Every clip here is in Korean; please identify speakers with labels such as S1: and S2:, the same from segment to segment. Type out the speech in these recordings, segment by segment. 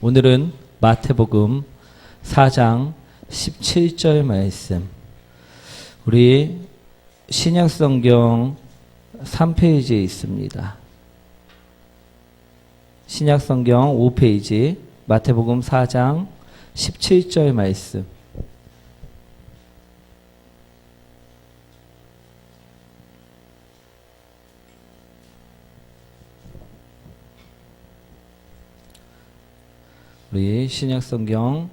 S1: 오늘은 마태복음 4장 17절 말씀. 우리 신약성경 3페이지에 있습니다. 신약성경 5페이지 마태복음 4장 17절 말씀. 우리 신약성경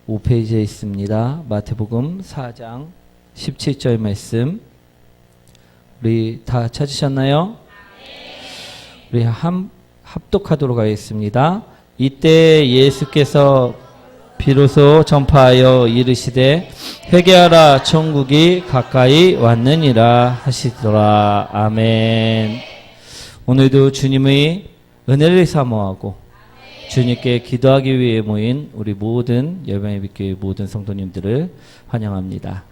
S1: 5페이지에 있습니다. 마태복음 4장 17절 말씀. 우리 다 찾으셨나요? 우리 합독하도록 하겠습니다. 이때 예수께서 비로소 전파하여 이르시되 회개하라 천국이 가까이 왔느니라 하시더라. 아멘. 오늘도 주님의 은혜를 사모하고 주님께 기도하기 위해 모인 우리 모든 열방의 빛교회 모든 성도님들을 환영합니다.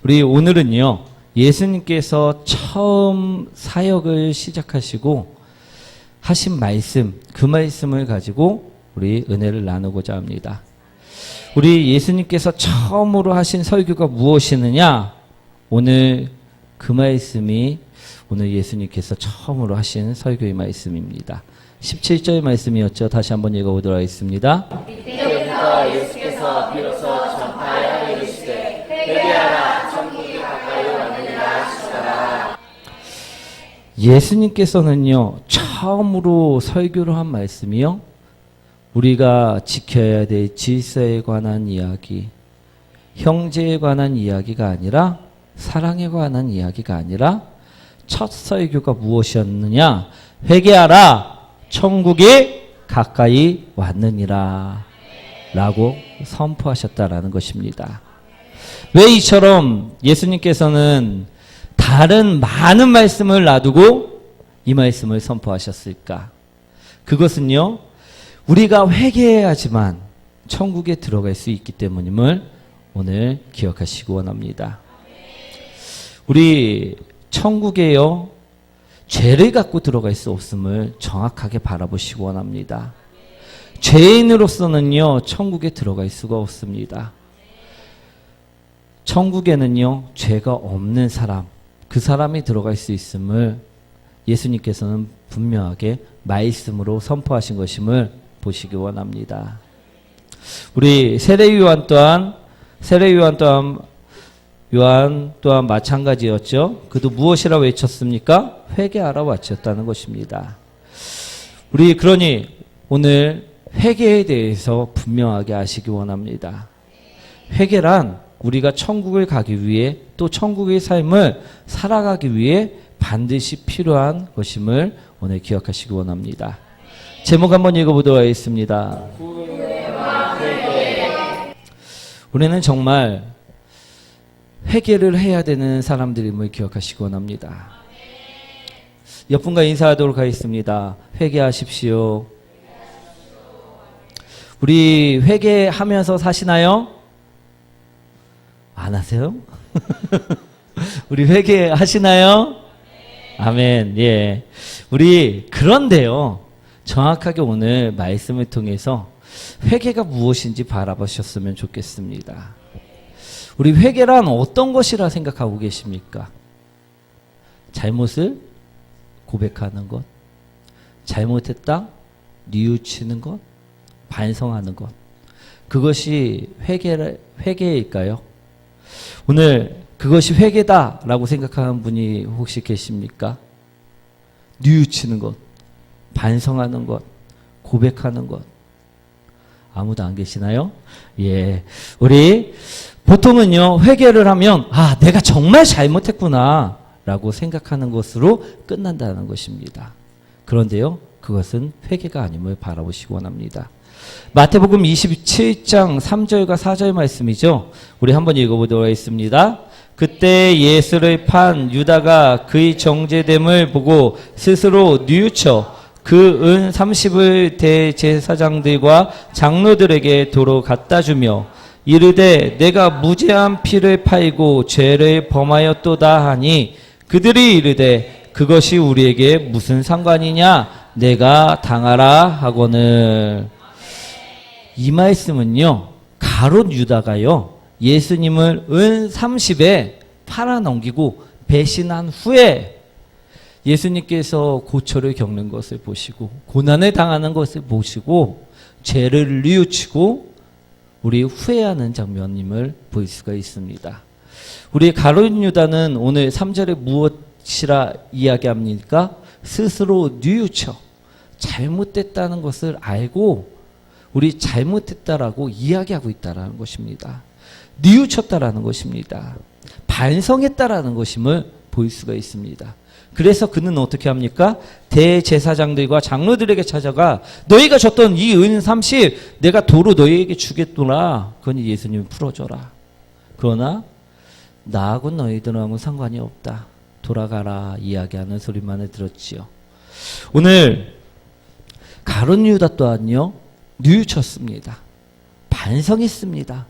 S1: 우리 오늘은요, 예수님께서 처음 사역을 시작하시고 하신 말씀, 그 말씀을 가지고 우리 은혜를 나누고자 합니다. 우리 예수님께서 처음으로 하신 설교가 무엇이느냐? 오늘 그 말씀이 오늘 예수님께서 처음으로 하신 설교의 말씀입니다. 17절 말씀이었죠. 다시 한번 읽어보도록 하겠습니다.
S2: 이때부터 예수께서 비로소 전파하여 이르시되 회개하라 천국이 가까이 왔느니라 하시더라.
S1: 예수님께서는요, 처음으로 설교를 한 말씀이요, 우리가 지켜야 될 질서에 관한 이야기, 형제에 관한 이야기가 아니라, 사랑에 관한 이야기가 아니라 첫 설교가 무엇이었느냐? 회개하라 천국이 가까이 왔느니라 라고 선포하셨다라는 것입니다. 왜 이처럼 예수님께서는 다른 많은 말씀을 놔두고 이 말씀을 선포하셨을까? 그것은요, 우리가 회개해야지만 천국에 들어갈 수 있기 때문임을 오늘 기억하시기 원합니다. 우리 천국에요, 죄를 갖고 들어갈 수 없음을 정확하게 바라보시기 원합니다. 죄인으로서는요, 천국에 들어갈 수가 없습니다. 천국에는요, 죄가 없는 사람, 그 사람이 들어갈 수 있음을 예수님께서는 분명하게 말씀으로 선포하신 것임을 보시기 원합니다. 우리 세례요한 또한 마찬가지였죠. 그도 무엇이라 외쳤습니까? 회개하라 외쳤다는 것입니다. 우리 그러니 오늘 회개에 대해서 분명하게 아시기 원합니다. 회개란 우리가 천국을 가기 위해 또 천국의 삶을 살아가기 위해 반드시 필요한 것임을 오늘 기억하시기 원합니다. 제목 한번 읽어보도록 하겠습니다. 우리는 정말 회개를 해야 되는 사람들임을 기억하시기 원합니다. 옆분과 인사하도록 하겠습니다. 회개하십시오. 우리 회개하면서 사시나요? 안 하세요? 우리 회개하시나요? 아멘. 예. 우리 그런데요, 정확하게 오늘 말씀을 통해서 회개가 무엇인지 바라보셨으면 좋겠습니다. 우리 회개란 어떤 것이라 생각하고 계십니까? 잘못을 고백하는 것, 잘못했다 뉘우치는 것, 반성하는 것, 그것이 회개일까요? 오늘 그것이 회개다라고 생각하는 분이 혹시 계십니까? 뉘우치는 것, 반성하는 것, 고백하는 것, 아무도 안 계시나요? 예, 우리 보통은요, 회개를 하면 내가 정말 잘못했구나 라고 생각하는 것으로 끝난다는 것입니다. 그런데요, 그것은 회개가 아님을 바라보시기 원합니다. 마태복음 27장 3절과 4절 말씀이죠. 우리 한번 읽어보도록 하겠습니다. 그때 예수를 판 유다가 그의 정죄됨을 보고 스스로 뉘우쳐 그 은 30을 대제사장들과 장로들에게 도로 갖다 주며 이르되 내가 무죄한 피를 팔고 죄를 범하였도다 하니 그들이 이르되 그것이 우리에게 무슨 상관이냐 내가 당하라 하거늘. 이 말씀은요, 가룟 유다가요, 예수님을 은 30에 팔아넘기고 배신한 후에 예수님께서 고초를 겪는 것을 보시고 고난을 당하는 것을 보시고 죄를 뉘우치고 우리 후회하는 장면임을 볼 수가 있습니다. 우리 가룟 유다는 오늘 3절에 무엇이라 이야기합니까? 스스로 뉘우쳐 잘못됐다는 것을 알고 우리 잘못했다라고 이야기하고 있다라는 것입니다. 뉘우쳤다라는 것입니다. 반성했다라는 것임을 볼 수가 있습니다. 그래서 그는 어떻게 합니까? 대제사장들과 장로들에게 찾아가 너희가 줬던 이 은 30 내가 도로 너희에게 주겠노라. 그러니 예수님이 풀어줘라. 그러나 나하고 너희들하고는 상관이 없다. 돌아가라 이야기하는 소리만을 들었지요. 오늘 가룟 유다 또한요, 뉘우쳤습니다. 반성했습니다.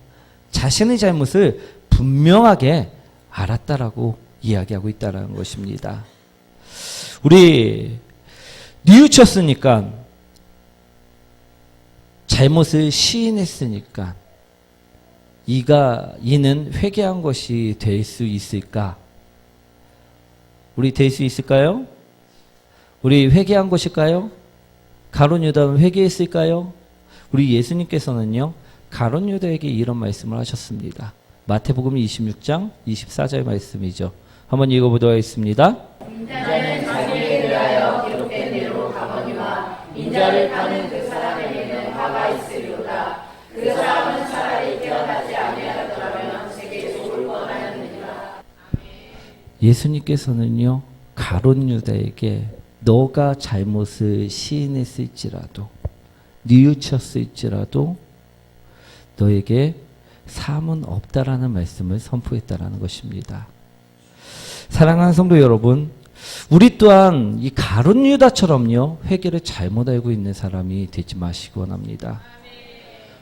S1: 자신의 잘못을 분명하게 알았다라고 이야기하고 있다는 것입니다. 우리 뉘우쳤으니까, 잘못을 시인했으니까 이는 회개한 것이 될 수 있을까? 우리 될 수 있을까요? 우리 회개한 것일까요? 가룟 유다는 회개했을까요? 우리 예수님께서는요, 가룟 유다에게 이런 말씀을 하셨습니다. 마태복음 26장 24절 말씀이죠. 한번 읽어보도록 하겠습니다.
S2: 인자는 자기에게 대하여 기록된 대로 가거니와 인자를 파는 그 사람에게는 화가 있으리로다. 그 사람은 차라리 깨어나지 아니하였더라면 세계에 죽을 뻔하였느니라.
S1: 예수님께서는요, 가룟 유다에게 너가 잘못을 시인했을지라도 뉘우쳤을지라도 너에게 사함은 없다라는 말씀을 선포했다라는 것입니다. 사랑하는 성도 여러분, 우리 또한 이 가룟 유다처럼요, 회개를 잘못 알고 있는 사람이 되지 마시기 원합니다.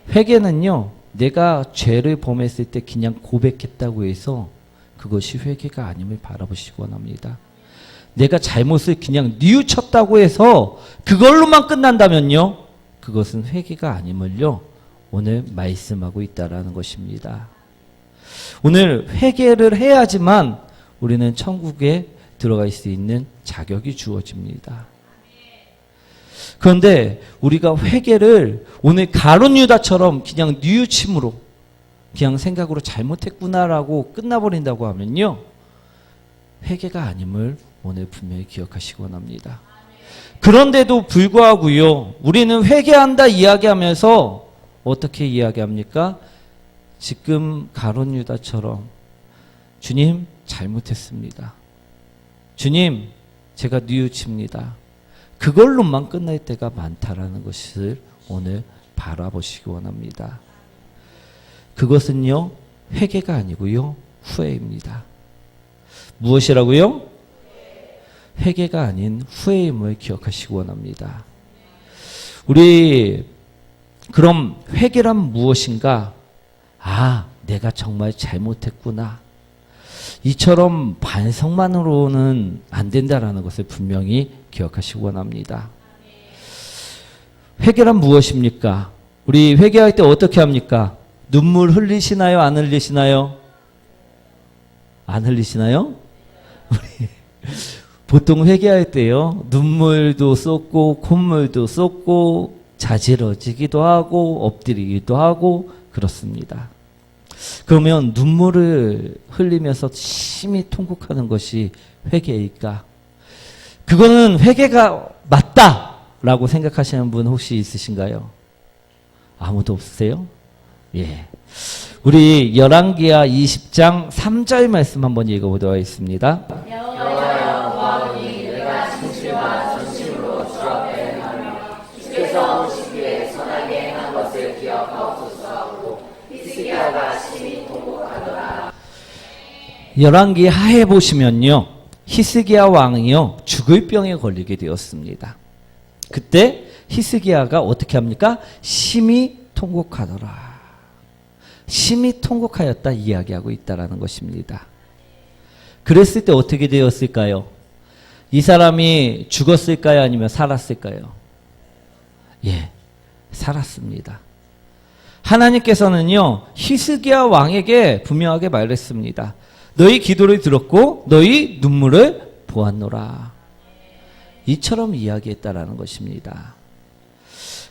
S1: 회개는요, 내가 죄를 범했을 때 그냥 고백했다고 해서 그것이 회개가 아님을 바라보시기 원합니다. 내가 잘못을 그냥 뉘우쳤다고 해서 그걸로만 끝난다면요, 그것은 회개가 아님을요, 오늘 말씀하고 있다라는 것입니다. 오늘 회개를 해야지만 우리는 천국에 들어갈 수 있는 자격이 주어집니다. 그런데 우리가 회개를 오늘 가룟 유다처럼 그냥 뉘우침으로 그냥 생각으로 잘못했구나라고 끝나버린다고 하면요, 회개가 아님을 오늘 분명히 기억하시기 원합니다. 그런데도 불구하고요, 우리는 회개한다 이야기하면서 어떻게 이야기합니까? 지금 가룟 유다처럼 주님 잘못했습니다. 주님 제가 뉘우칩니다. 그걸로만 끝날 때가 많다라는 것을 오늘 바라보시기 원합니다. 그것은요, 회개가 아니고요, 후회입니다. 무엇이라고요? 회개가 아닌 후회임을 기억하시기 원합니다. 우리 그럼 회개란 무엇인가? 아, 내가 정말 잘못했구나. 이처럼 반성만으로는 안 된다라는 것을 분명히 기억하시기 원합니다. 회개란 무엇입니까? 우리 회개할 때 어떻게 합니까? 눈물 흘리시나요? 안 흘리시나요? 안 흘리시나요? 우리 보통 회개할 때요, 눈물도 쏟고 콧물도 쏟고 자지러지기도 하고 엎드리기도 하고 그렇습니다. 그러면 눈물을 흘리면서 심히 통곡하는 것이 회개일까? 그거는 회개가 맞다라고 생각하시는 분 혹시 있으신가요? 아무도 없으세요? 예. 우리 열왕기하 20장 3절 말씀 한번 읽어보도록 하겠습니다.
S2: 여호와여 보아오니 내가 진실과 전심으로 주 앞에 행하며 주께서 오시기에 선하게 행한 것을 기억하옵소서 하고 히스기야가 심히 통곡하더라.
S1: 열왕기 하에 보시면요, 히스기야 왕이요, 죽을 병에 걸리게 되었습니다. 그때 히스기야가 어떻게 합니까? 심히 통곡하더라. 심히 통곡하였다 이야기하고 있다라는 것입니다. 그랬을 때 어떻게 되었을까요? 이 사람이 죽었을까요? 아니면 살았을까요? 예, 살았습니다. 하나님께서는요, 히스기야 왕에게 분명하게 말했습니다. 너희 기도를 들었고 너희 눈물을 보았노라. 이처럼 이야기했다라는 것입니다.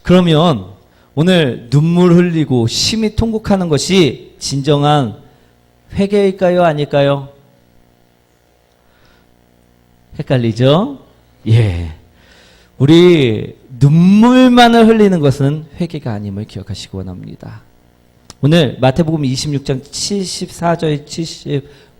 S1: 그러면 오늘 눈물 흘리고 심히 통곡하는 것이 진정한 회개일까요? 아닐까요? 헷갈리죠? 예. 우리 눈물만을 흘리는 것은 회개가 아님을 기억하시기 원합니다. 오늘 마태복음 26장 74절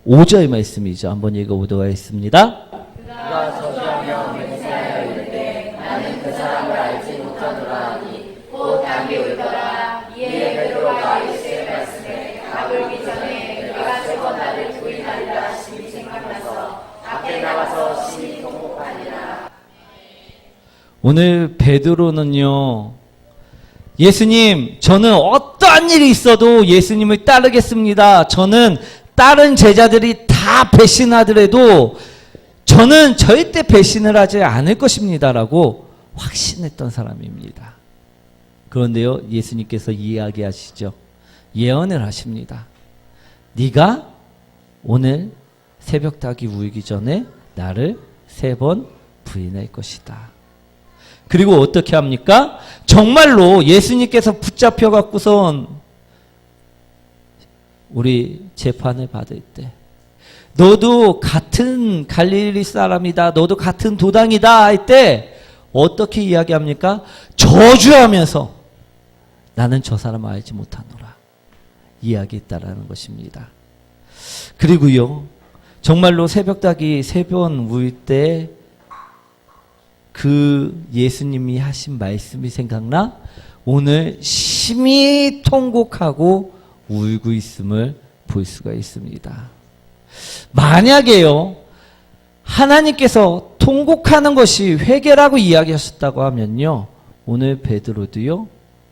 S1: 75절 말씀이죠. 한번 읽어보도록 하겠습니다.
S2: 그가 저주하며 맹세하여 이르되 나는 그 사람을 알지 못하노라 하니 곧 답이 울더라. 이에 베드로가 예수의 말씀에 가불기 전에 그가 세 번 나를 부인하리라 하심이 생각나서 밖에 나가서 심히 통곡하니라.
S1: 오늘 베드로는요, 예수님, 저는 어떠한 일이 있어도 예수님을 따르겠습니다. 저는 다른 제자들이 다 배신하더라도 저는 절대 배신을 하지 않을 것입니다. 라고 확신했던 사람입니다. 그런데요, 예수님께서 이야기하시죠. 예언을 하십니다. 네가 오늘 새벽닭이 울기 전에 나를 3번 부인할 것이다. 그리고 어떻게 합니까? 정말로 예수님께서 붙잡혀 갖고선 우리 재판을 받을 때 너도 같은 갈릴리 사람이다. 너도 같은 도당이다. 할 때 어떻게 이야기합니까? 저주하면서 나는 저 사람을 알지 못하노라. 이야기했다라는 것입니다. 그리고요, 정말로 새벽닭이 3번 울 때 그 예수님이 하신 말씀이 생각나 오늘 심히 통곡하고 울고 있음을 볼 수가 있습니다. 만약에요, 하나님께서 통곡하는 것이 회개라고 이야기하셨다고 하면요, 오늘 베드로도요,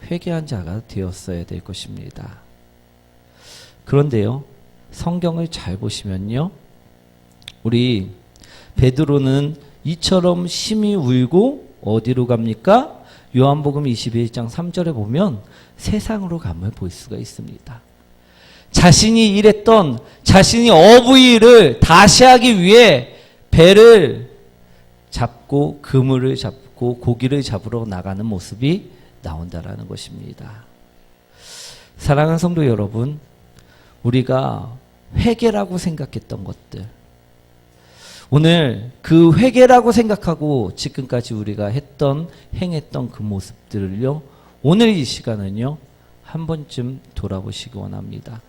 S1: 회개한 자가 되었어야 될 것입니다. 그런데요, 성경을 잘 보시면요, 우리 베드로는 이처럼 심히 울고 어디로 갑니까? 요한복음 21장 3절에 보면 세상으로 감을 볼 수가 있습니다. 자신이 일했던 자신이 어부의 일을 다시 하기 위해 배를 잡고 그물을 잡고 고기를 잡으러 나가는 모습이 나온다라는 것입니다. 사랑하는 성도 여러분, 우리가 회개라고 생각했던 것들, 오늘 그 회개라고 생각하고 지금까지 우리가 행했던 그 모습들을요, 오늘 이 시간은요, 한 번쯤 돌아보시기 원합니다.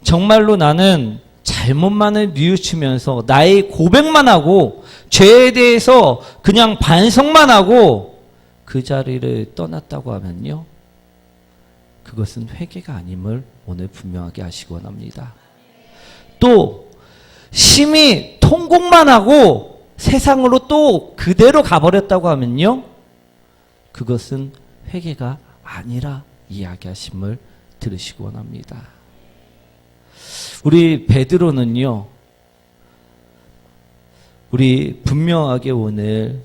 S1: 정말로 나는 잘못만을 뉘우치면서 나의 고백만 하고 죄에 대해서 그냥 반성만 하고 그 자리를 떠났다고 하면요, 그것은 회개가 아님을 오늘 분명하게 하시기 원합니다. 또 심히 통곡만 하고 세상으로 또 그대로 가버렸다고 하면요, 그것은 회개가 아니라 이야기하심을 들으시기 원합니다. 우리 베드로는요, 우리 분명하게 오늘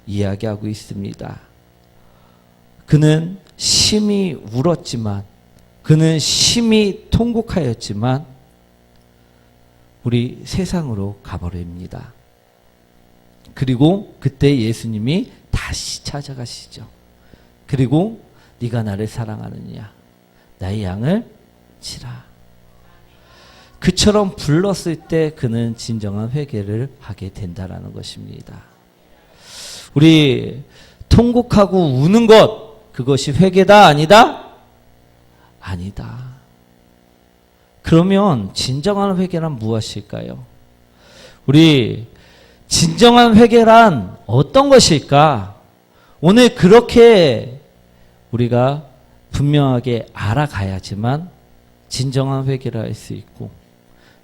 S1: 이야기하고 있습니다. 그는 심히 울었지만, 그는 심히 통곡하였지만 우리 세상으로 가버립니다. 그리고 그때 예수님이 다시 찾아가시죠. 그리고 네가 나를 사랑하느냐, 나의 양을 치라. 그처럼 불렀을 때 그는 진정한 회개를 하게 된다라는 것입니다. 우리 통곡하고 우는 것, 그것이 회개다 아니다? 아니다. 그러면 진정한 회개란 무엇일까요? 우리 진정한 회개란 어떤 것일까? 오늘 그렇게 우리가 분명하게 알아가야지만 진정한 회개를 할 수 있고,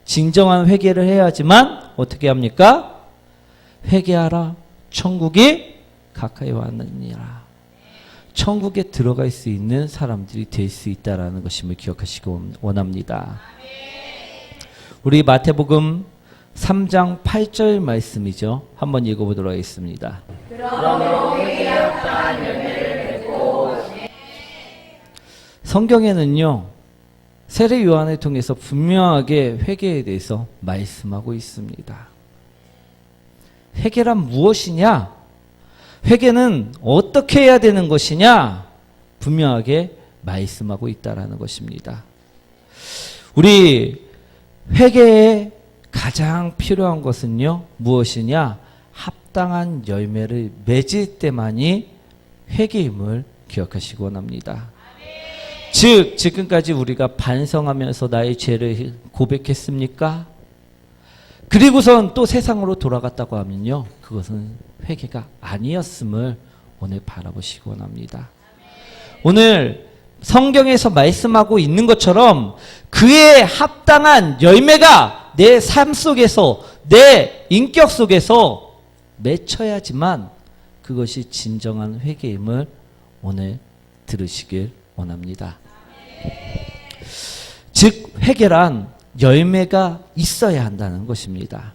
S1: 진정한 회개를 해야지만 어떻게 합니까? 회개하라, 천국이 가까이 왔느니라. 천국에 들어갈 수 있는 사람들이 될 수 있다는 것임을 기억하시기 원합니다. 우리 마태복음 3장 8절 말씀이죠. 한번 읽어보도록 하겠습니다. 성경에는요, 세례 요한을 통해서 분명하게 회개에 대해서 말씀하고 있습니다. 회개란 무엇이냐? 회개는 어떻게 해야 되는 것이냐? 분명하게 말씀하고 있다라는 것입니다. 우리 회개에 가장 필요한 것은요, 무엇이냐? 합당한 열매를 맺을 때만이 회개임을 기억하시기 원합니다. 즉, 지금까지 우리가 반성하면서 나의 죄를 고백했습니까? 그리고선 또 세상으로 돌아갔다고 하면요, 그것은 회개가 아니었음을 오늘 바라보시기 원합니다. 오늘 성경에서 말씀하고 있는 것처럼 그의 합당한 열매가 내 삶 속에서, 내 인격 속에서 맺혀야지만 그것이 진정한 회개임을 오늘 들으시길 원합니다. 즉, 회개란 열매가 있어야 한다는 것입니다.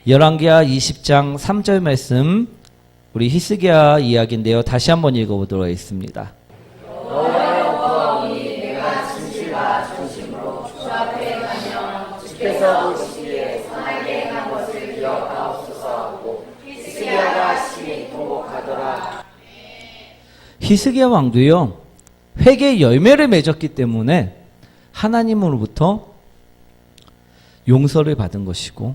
S1: 열왕기하 20장 3절 말씀, 우리 히스기야 이야기인데요. 다시 한번 읽어보도록 하겠습니다.
S2: 주께서 보시기에 선하게 행한 것을 기억하옵소서 하고 히스기야가 심히 통곡하더라.
S1: 히스기야 왕도요, 회개의 열매를 맺었기 때문에 하나님으로부터 용서를 받은 것이고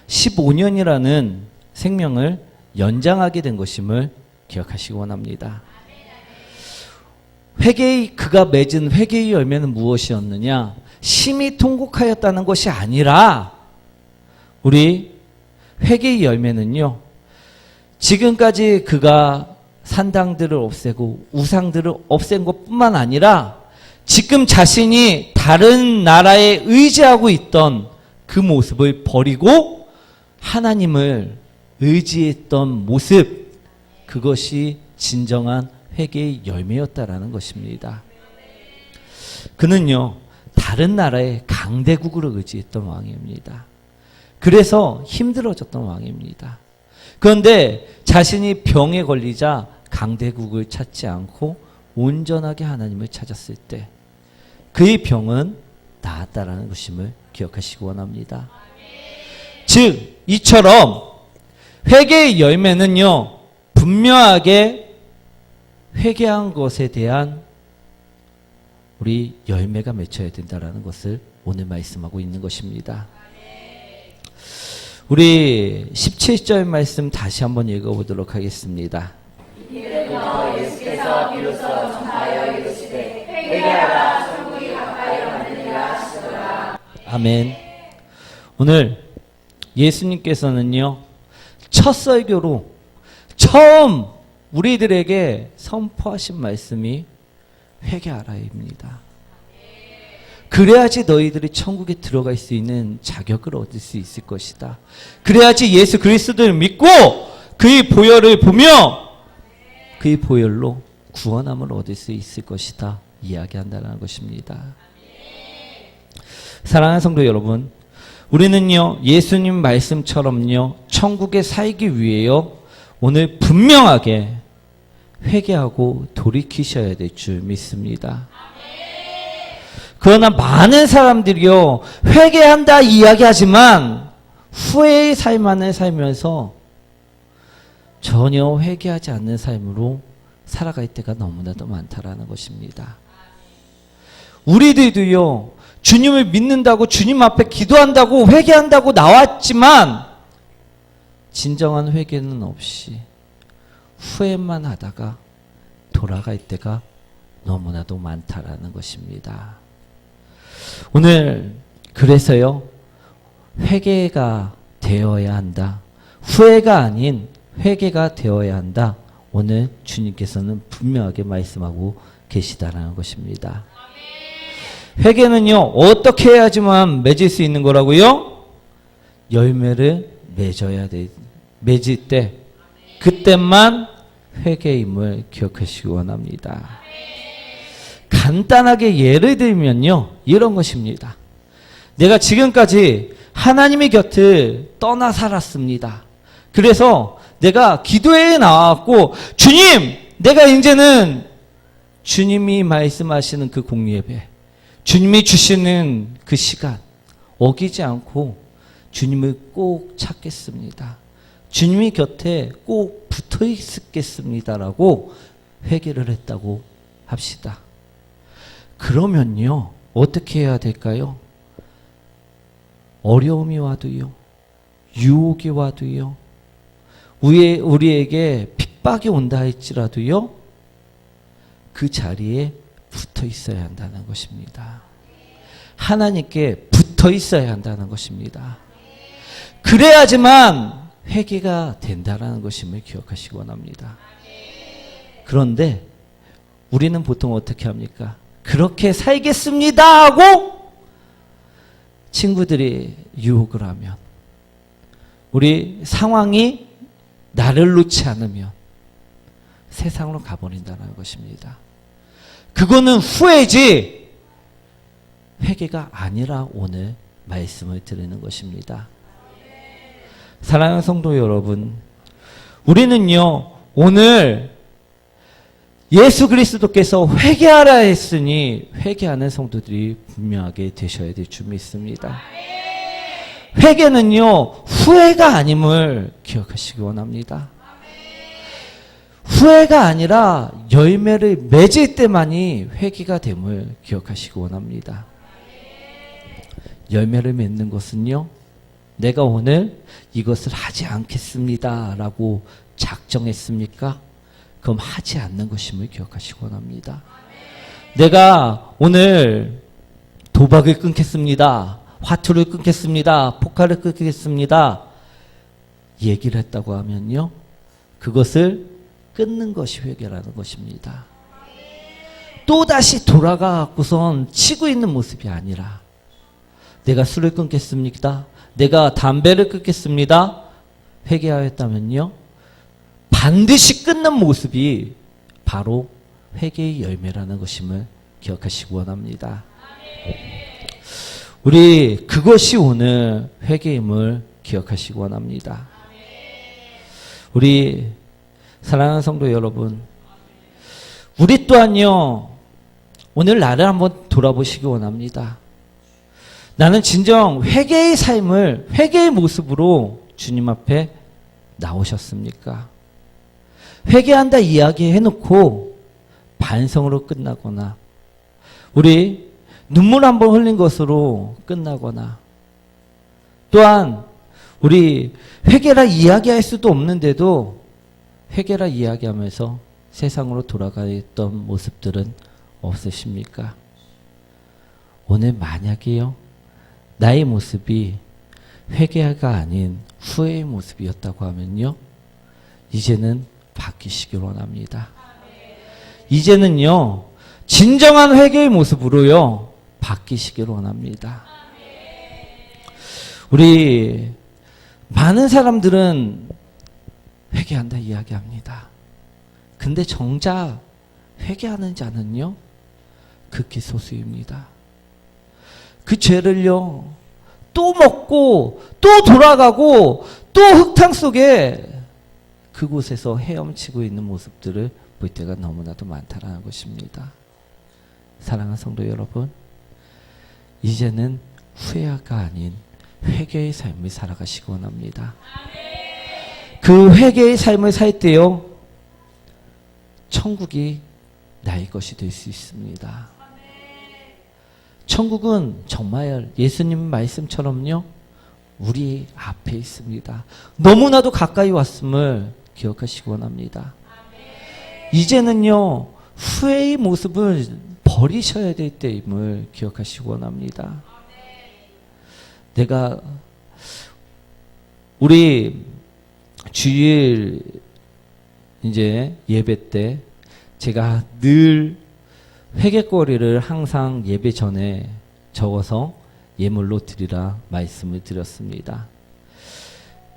S1: 15년이라는 생명을 연장하게 된 것임을 기억하시기 원합니다. 그가 맺은 회개의 열매는 무엇이었느냐? 심히 통곡하였다는 것이 아니라 우리 회개의 열매는요, 지금까지 그가 산당들을 없애고 우상들을 없앤 것뿐만 아니라 지금 자신이 다른 나라에 의지하고 있던 그 모습을 버리고 하나님을 의지했던 모습, 그것이 진정한 회개의 열매였다라는 것입니다. 그는요, 다른 나라의 강대국으로 의지했던 왕입니다. 그래서 힘들어졌던 왕입니다. 그런데 자신이 병에 걸리자 강대국을 찾지 않고 온전하게 하나님을 찾았을 때 그의 병은 나았다라는 것임을 기억하시기 원합니다. 즉, 이처럼 회개의 열매는요, 분명하게 회개한 것에 대한 우리 열매가 맺혀야 된다라는 것을 오늘 말씀하고 있는 것입니다. 우리 17절 말씀 다시 한번 읽어보도록 하겠습니다.
S2: 이때부터 예수께서 비로소 전하여 이르시되 회개하라 천국이 가까이 왔느니라 하시더라.
S1: 아멘. 오늘 예수님께서는요, 첫 설교로 처음 우리들에게 선포하신 말씀이 회개하라입니다. 그래야지 너희들이 천국에 들어갈 수 있는 자격을 얻을 수 있을 것이다. 그래야지 예수 그리스도를 믿고 그의 보혈을 보며 그의 보혈로 구원함을 얻을 수 있을 것이다 이야기한다는 것입니다. 사랑하는 성도 여러분, 우리는요, 예수님 말씀처럼요, 천국에 살기 위해요, 오늘 분명하게 회개하고 돌이키셔야 될 줄 믿습니다. 그러나 많은 사람들이요, 회개한다 이야기하지만 후회의 삶만을 살면서 전혀 회개하지 않는 삶으로 살아갈 때가 너무나도 많다라는 것입니다. 우리들도요, 주님을 믿는다고 주님 앞에 기도한다고 회개한다고 나왔지만 진정한 회개는 없이 후회만 하다가 돌아갈 때가 너무나도 많다라는 것입니다. 오늘 그래서요, 회개가 되어야 한다. 후회가 아닌 회개가 되어야 한다. 오늘 주님께서는 분명하게 말씀하고 계시다라는 것입니다. 회개는요, 어떻게 해야지만 맺을 수 있는 거라고요? 열매를 맺을 때, 그때만 회개임을 기억하시기 원합니다. 간단하게 예를 들면요, 이런 것입니다. 내가 지금까지 하나님의 곁을 떠나 살았습니다. 그래서 내가 기도회에 나왔고, 주님, 내가 이제는 주님이 말씀하시는 그 공예배, 주님이 주시는 그 시간 어기지 않고 주님을 꼭 찾겠습니다. 주님이 곁에 꼭 붙어 있겠습니다라고 회개를 했다고 합시다. 그러면요, 어떻게 해야 될까요? 어려움이 와도요, 유혹이 와도요, 우리에게 핍박이 온다 할지라도요, 그 자리에 붙어 있어야 한다는 것입니다. 하나님께 붙어 있어야 한다는 것입니다. 그래야지만 회개가 된다는 것임을 기억하시기 원합니다. 그런데 우리는 보통 어떻게 합니까? 그렇게 살겠습니다 하고 친구들이 유혹을 하면, 우리 상황이 나를 놓지 않으면 세상으로 가버린다는 것입니다. 그거는 후회지 회개가 아니라 오늘 말씀을 드리는 것입니다. 사랑하는 성도 여러분, 우리는요, 오늘 예수 그리스도께서 회개하라 했으니 회개하는 성도들이 분명하게 되셔야 될 줄 믿습니다. 회개는요, 후회가 아님을 기억하시기 원합니다. 후회가 아니라 열매를 맺을 때만이 회개가 됨을 기억하시기 원합니다. 열매를 맺는 것은요, 내가 오늘 이것을 하지 않겠습니다 라고 작정했습니까? 그럼 하지 않는 것임을 기억하시기 원합니다. 내가 오늘 도박을 끊겠습니다, 화투를 끊겠습니다, 포카를 끊겠습니다 얘기를 했다고 하면요, 그것을 끊는 것이 회개라는 것입니다. 또다시 돌아가고선 치고 있는 모습이 아니라, 내가 술을 끊겠습니다, 내가 담배를 끊겠습니다 회개하였다면요, 반드시 끊는 모습이 바로 회개의 열매라는 것임을 기억하시기 원합니다. 우리 그것이 오늘 회개임을 기억하시기 원합니다. 우리 사랑하는 성도 여러분, 우리 또한요, 오늘 나를 한번 돌아보시기 원합니다. 나는 진정 회개의 삶을, 회개의 모습으로 주님 앞에 나오셨습니까? 회개한다 이야기 해놓고 반성으로 끝나거나, 우리 눈물 한 번 흘린 것으로 끝나거나, 또한 우리 회개라 이야기할 수도 없는데도 회개라 이야기하면서 세상으로 돌아가던 모습들은 없으십니까? 오늘 만약에요, 나의 모습이 회개가 아닌 후회의 모습이었다고 하면요, 이제는 바뀌시길 원합니다. 이제는요, 진정한 회개의 모습으로요, 바뀌시길 원합니다. 우리 많은 사람들은 회개한다 이야기합니다. 근데 정작 회개하는 자는요, 극히 소수입니다. 그 죄를요, 또 먹고 또 돌아가고 또 흙탕 속에 그곳에서 헤엄치고 있는 모습들을 볼 때가 너무나도 많다는 것입니다. 사랑하는 성도 여러분, 이제는 후회가 아닌 회개의 삶을 살아가시기 원합니다. 그 회개의 삶을 살 때요, 천국이 나의 것이 될 수 있습니다. 천국은 정말 예수님 말씀처럼요, 우리 앞에 있습니다. 너무나도 가까이 왔음을 기억하시기 원합니다. 이제는요, 후회의 모습을 버리셔야 될 때임을 기억하시기 원합니다. 내가 우리 주일 이제 예배 때 제가 늘 회개거리를 항상 예배 전에 적어서 예물로 드리라 말씀을 드렸습니다.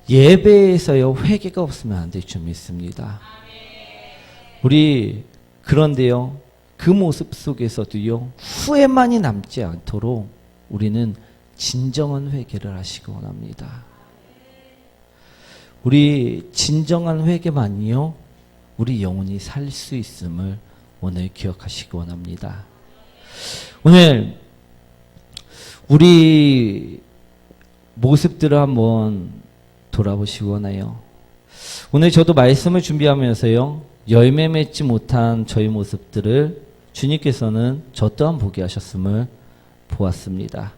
S1: 예배에서요, 회개가 없으면 안 될 줄 믿습니다. 우리 그런데요, 그 모습 속에서도요, 후회만이 남지 않도록 우리는 진정한 회개를 하시기 원합니다. 우리 진정한 회개만이요 우리 영혼이 살 수 있음을 오늘 기억하시기 원합니다. 오늘 우리 모습들을 한번 돌아보시기 원해요. 오늘 저도 말씀을 준비하면서요 열매 맺지 못한 저희 모습들을 주님께서는 저 또한 보게 하셨음을 보았습니다.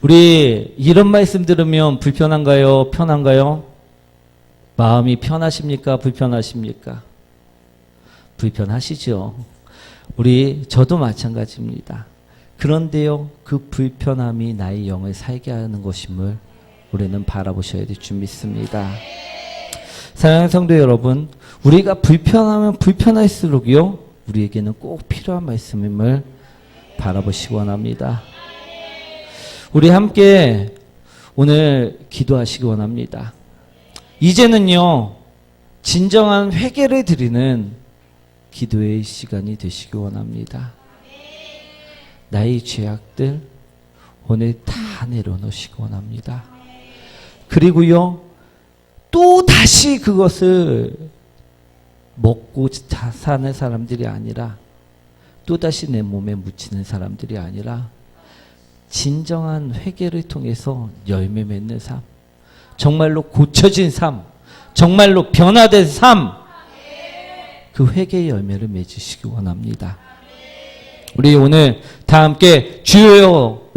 S1: 우리 이런 말씀 들으면 불편한가요? 편한가요? 마음이 편하십니까? 불편하십니까? 불편하시죠. 우리 저도 마찬가지입니다. 그런데요 그 불편함이 나의 영을 살게 하는 것임을 우리는 바라보셔야 될 줄 믿습니다. 사랑하는 성도 여러분, 우리가 불편하면 불편할수록요 우리에게는 꼭 필요한 말씀임을 바라보시기 원합니다. 우리 함께 오늘 기도하시기 원합니다. 이제는요 진정한 회개를 드리는 기도의 시간이 되시기 원합니다. 나의 죄악들 오늘 다 내려놓으시기 원합니다. 그리고요 또 다시 그것을 먹고 사는 사람들이 아니라 또다시 내 몸에 묻히는 사람들이 아니라 진정한 회개를 통해서 열매 맺는 삶, 정말로 고쳐진 삶, 정말로 변화된 삶, 그 회개의 열매를 맺으시기 원합니다. 우리 오늘 다 함께 주여